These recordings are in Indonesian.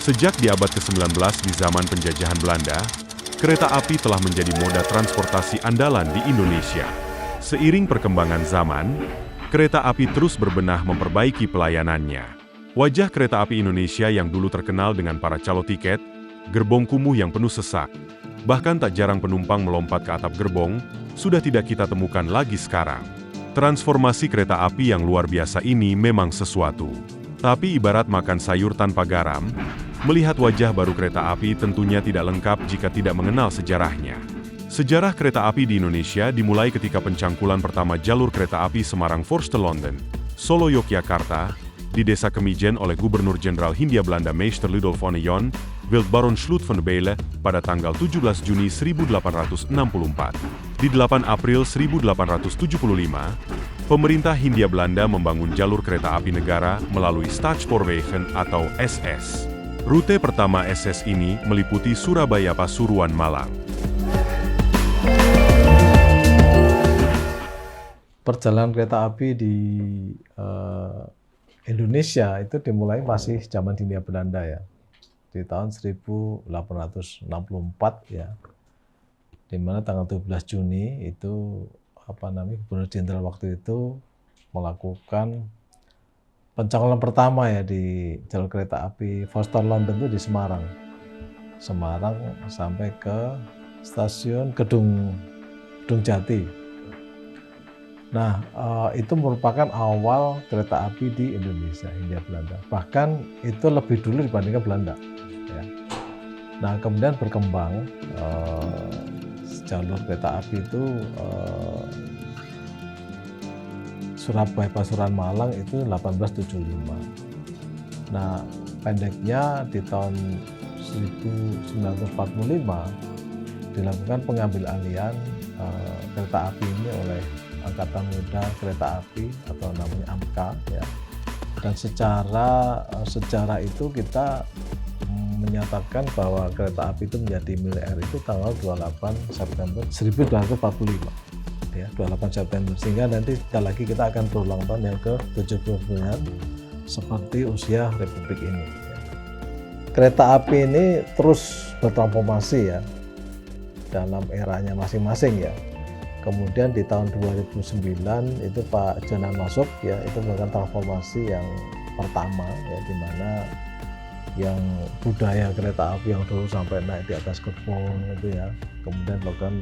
Sejak di abad ke-19 di zaman penjajahan Belanda, kereta api telah menjadi moda transportasi andalan di Indonesia. Seiring perkembangan zaman, kereta api terus berbenah memperbaiki pelayanannya. Wajah kereta api Indonesia yang dulu terkenal dengan para calo tiket, gerbong kumuh yang penuh sesak, bahkan tak jarang penumpang melompat ke atap gerbong, sudah tidak kita temukan lagi sekarang. Transformasi kereta api yang luar biasa ini memang sesuatu. Tapi ibarat makan sayur tanpa garam, melihat wajah baru kereta api tentunya tidak lengkap jika tidak mengenal sejarahnya. Sejarah kereta api di Indonesia dimulai ketika pencangkulan pertama jalur kereta api Semarang-Voorste London, Solo-Yogyakarta, di Desa Kemijen oleh Gubernur Jenderal Hindia Belanda Meester Ludolf van Ayon, Wildbaron Sloot van de Bele, pada tanggal 17 Juni 1864. Di 8 April 1875, pemerintah Hindia Belanda membangun jalur kereta api negara melalui Staatspoorwegen atau SS. Rute pertama SS ini meliputi Surabaya Pasuruan Malang. Perjalanan kereta api di Indonesia itu dimulai masih zaman Hindia Belanda ya, di tahun 1864 ya, di mana tanggal 12 Juni itu Gubernur Jenderal waktu itu melakukan pencangkulan pertama ya di jalur kereta api Voorste London itu di Semarang sampai ke stasiun Kedung Jati. Nah, itu merupakan awal kereta api di Indonesia, Hindia Belanda. Bahkan itu lebih dulu dibandingkan Belanda. Ya. Nah, kemudian berkembang jalur kereta api itu Surabaya Pasuruan Malang itu 1875. Nah, pendeknya di tahun 1945 dilakukan pengambil alihan kereta api ini oleh Angkatan Muda Kereta Api atau namanya AMKA ya. Dan secara sejarah itu kita menyatakan bahwa kereta api itu menjadi milik RI itu tanggal 28 September 1945 ya, 28 September, sehingga nanti kita akan berulang tahun yang ke-79 seperti usia Republik ini ya. Kereta api ini terus bertransformasi ya dalam eranya masing-masing ya. Kemudian di tahun 2009 itu Pak Jonan masuk ya, itu melakukan transformasi yang pertama ya, di mana yang budaya kereta api yang dulu sampai naik di atas gerbong itu ya, kemudian melakukan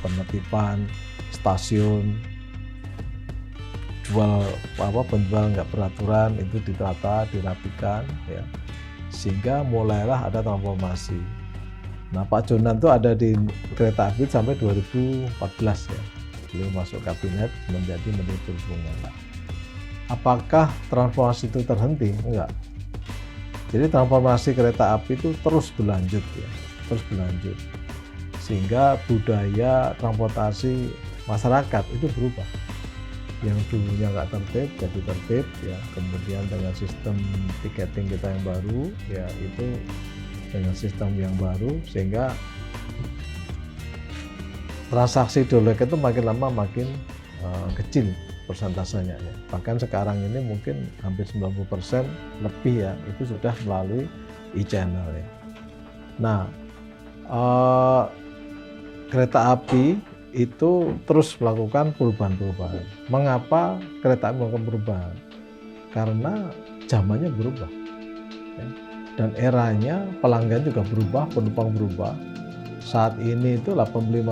penertiban stasiun, penjual nggak beraturan itu ditata, dirapikan ya, sehingga mulailah ada transformasi. Nah, Pak Jonan itu ada di kereta api sampai 2014 ya. Beliau masuk kabinet menjadi Menteri Perhubungan. Apakah transformasi itu terhenti? Enggak. Jadi transformasi kereta api itu terus berlanjut ya, terus berlanjut. Sehingga budaya transportasi masyarakat itu berubah. Yang dulunya nggak tertib jadi tertib ya. Kemudian dengan sistem tiketing kita yang baru ya, itu dengan sistem yang baru, sehingga transaksi dolek itu makin lama makin kecil persentasenya ya. Bahkan sekarang ini mungkin hampir 90% lebih ya, itu sudah melalui e-channel ya. Nah, kereta api itu terus melakukan perubahan-perubahan. Mengapa kereta api melakukan perubahan? Karena zamannya berubah ya. Dan eranya pelanggan juga berubah, penumpang berubah. Saat ini itu 85%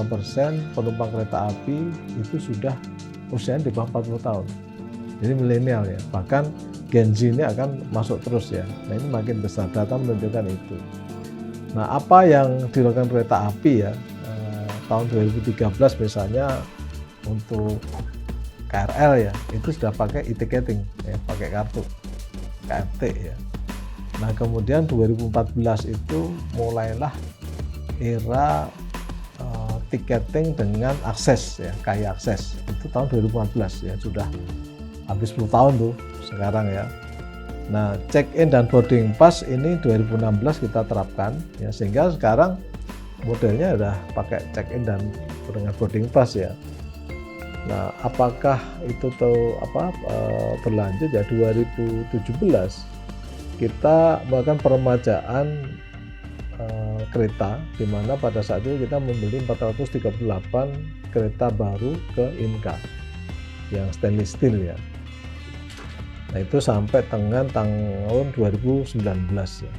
penumpang kereta api itu sudah usianya di bawah 40 tahun. Jadi milenial ya. Bahkan Gen Z ini akan masuk terus ya. Nah, ini makin besar, data menunjukkan itu. Nah, apa yang dilakukan kereta api ya, tahun 2013 misalnya untuk KRL ya, itu sudah pakai e-ticketing ya, pakai kartu KRT ya. Nah, kemudian 2014 itu mulailah era tiketing dengan akses ya, KAI akses. Itu tahun 2014 ya, sudah habis 10 tahun tuh sekarang ya. Nah, check-in dan boarding pass ini 2016 kita terapkan ya, sehingga sekarang modelnya udah pakai check-in dan dengan boarding pass ya. Nah, apakah itu berlanjut ya 2017 kita melakukan peremajaan kereta, di mana pada saat itu kita membeli 438 kereta baru ke Inka yang stainless steel ya. Nah itu sampai dengan tahun 2019 ya.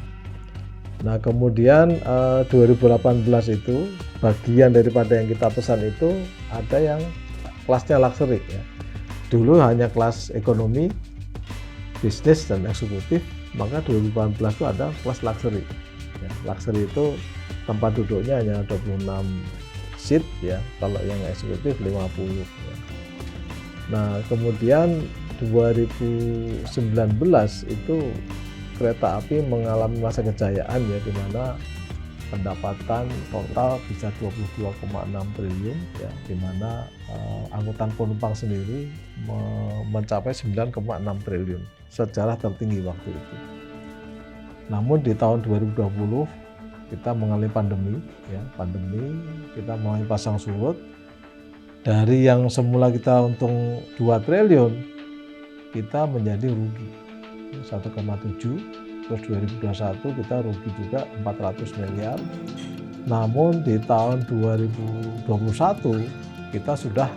Nah kemudian 2018 itu bagian daripada yang kita pesan itu ada yang kelasnya luxury ya. Dulu hanya kelas ekonomi, bisnis dan eksekutif, maka 2018 itu ada kelas luxury. Ya, luxury itu tempat duduknya hanya 26 seat ya, kalau yang eksekutif 50 ya. Nah kemudian 2019 itu kereta api mengalami masa kejayaan ya, di mana pendapatan total bisa 22,6 triliun ya, di mana angkutan penumpang sendiri mencapai 9,6 triliun, sejarah tertinggi waktu itu. Namun di tahun 2020 kita mengalami pandemi ya, kita mengalami pasang surut. Dari yang semula kita untung 2 triliun, kita menjadi rugi 1,7. Terus 2021 kita rugi juga 400 miliar. Namun di tahun 2021 kita sudah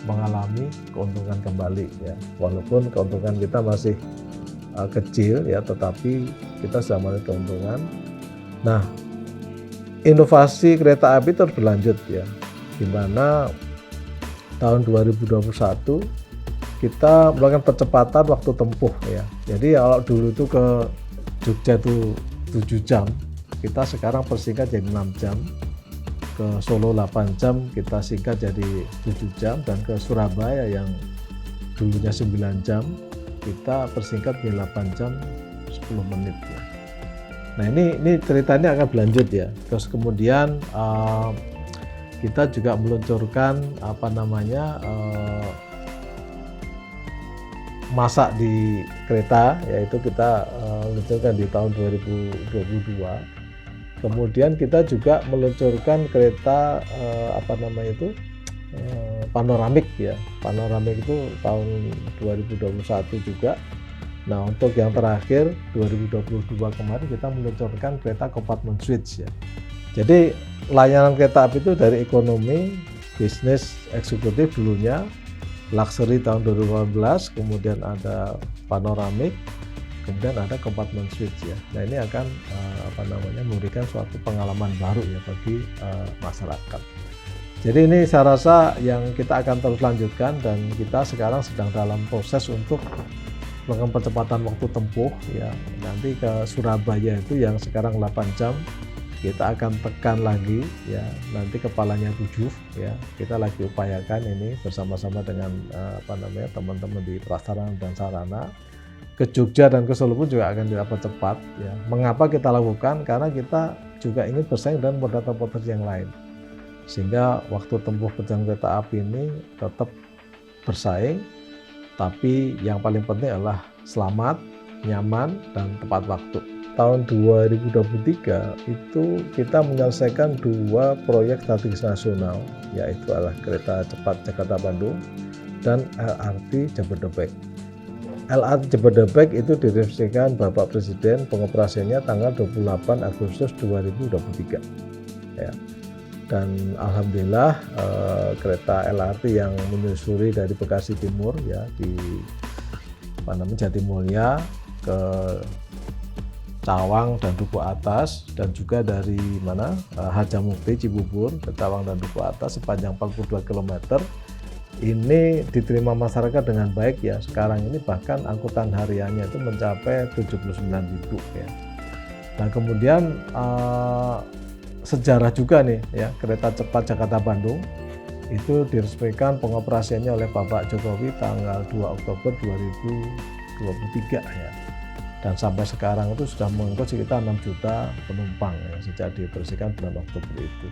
mengalami keuntungan kembali ya. Walaupun keuntungan kita masih kecil ya, tetapi kita sudah mengalami keuntungan. Nah, inovasi kereta api terus berlanjut ya, di mana tahun 2021 kita melakukan percepatan waktu tempuh ya. Jadi kalau dulu itu ke Jogja itu 7 jam, kita sekarang persingkat jadi 6 jam. Ke Solo 8 jam kita singkat jadi 7 jam, dan ke Surabaya yang dulunya 9 jam kita persingkat menjadi 8 jam 10 menit ya. Nah ini ceritanya akan berlanjut ya. Terus kemudian kita juga meluncurkan masak di kereta, yaitu kita meluncurkan di tahun 2022. Kemudian kita juga meluncurkan kereta panoramik ya. Panoramik itu tahun 2021 juga. Nah untuk yang terakhir 2022 kemarin kita meluncurkan kereta compartment switch ya. Jadi layanan kereta api itu dari ekonomi, bisnis, eksekutif dulunya, luxury tahun 2018, kemudian ada panoramik, kemudian ada compartment switch ya. Nah ini akan memberikan suatu pengalaman baru ya bagi masyarakat. Jadi ini saya rasa yang kita akan terus lanjutkan, dan kita sekarang sedang dalam proses untuk melakukan percepatan waktu tempuh ya. Nanti ke Surabaya itu yang sekarang 8 jam kita akan tekan lagi ya, nanti kepalanya 7 ya. Kita lagi upayakan ini bersama-sama dengan teman-teman di prasarana dan sarana. Ke Jogja dan ke Solo pun juga akan dipercepat ya. Mengapa kita lakukan? Karena kita juga ingin bersaing dengan moda transportasi yang lain, sehingga waktu tempuh perjalanan kereta api ini tetap bersaing, tapi yang paling penting adalah selamat, nyaman, dan tepat waktu. Tahun 2023 itu kita menyelesaikan 2 proyek strategis nasional, yaitu adalah kereta cepat Jakarta-Bandung dan LRT Jabodebek. LRT Jabodebek itu diresmikan Bapak Presiden, pengoperasiannya tanggal 28 Agustus 2023 ya. Dan alhamdulillah kereta LRT yang menyusuri dari Bekasi Timur ya, di Jatimulya ke Cawang dan Duku Atas, dan juga dari Harjamukti Cibubur ke Cawang dan Duku Atas sepanjang 42 km. Ini diterima masyarakat dengan baik ya. Sekarang ini bahkan angkutan hariannya itu mencapai 79.000 ya. Nah kemudian sejarah juga nih ya, kereta cepat Jakarta-Bandung itu diresmikan pengoperasiannya oleh Bapak Jokowi tanggal 2 Oktober 2023 ya. Dan sampai sekarang itu sudah mengangkut sekitar 6 juta penumpang ya, sejak dioperasikan bulan Oktober itu.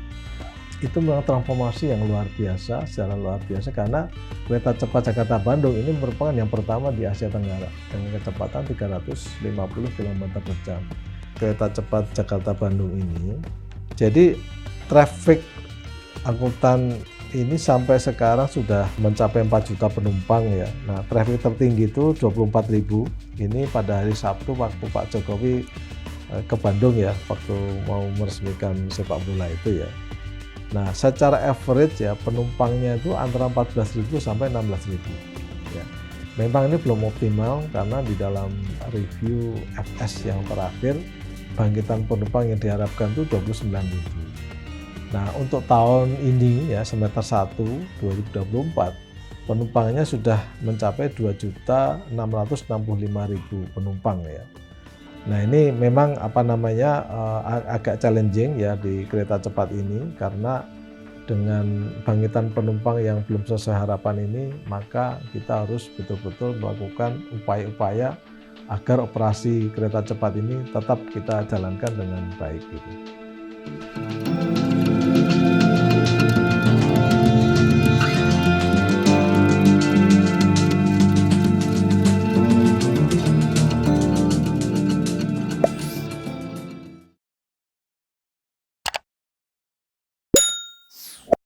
Itu memang transformasi yang luar biasa, secara luar biasa, karena kereta cepat Jakarta-Bandung ini merupakan yang pertama di Asia Tenggara dengan kecepatan 350 km per jam. Kereta cepat Jakarta-Bandung ini, jadi traffic angkutan ini sampai sekarang sudah mencapai 4 juta penumpang ya. Nah, traffic tertinggi itu 24.000. Ini pada hari Sabtu waktu Pak Jokowi ke Bandung ya, waktu mau meresmikan sepak bola itu ya. Nah, secara average ya penumpangnya itu antara 14.000 sampai 16.000 ya. Memang ini belum optimal karena di dalam review FS yang terakhir bangkitan penumpang yang diharapkan itu 29.000. Nah, untuk tahun ini ya semester 1 2024 penumpangnya sudah mencapai 2.665.000 penumpang ya. Nah, ini memang agak challenging ya di kereta cepat ini karena dengan bangkitan penumpang yang belum sesuai harapan ini, maka kita harus betul-betul melakukan upaya-upaya agar operasi kereta cepat ini tetap kita jalankan dengan baik gitu.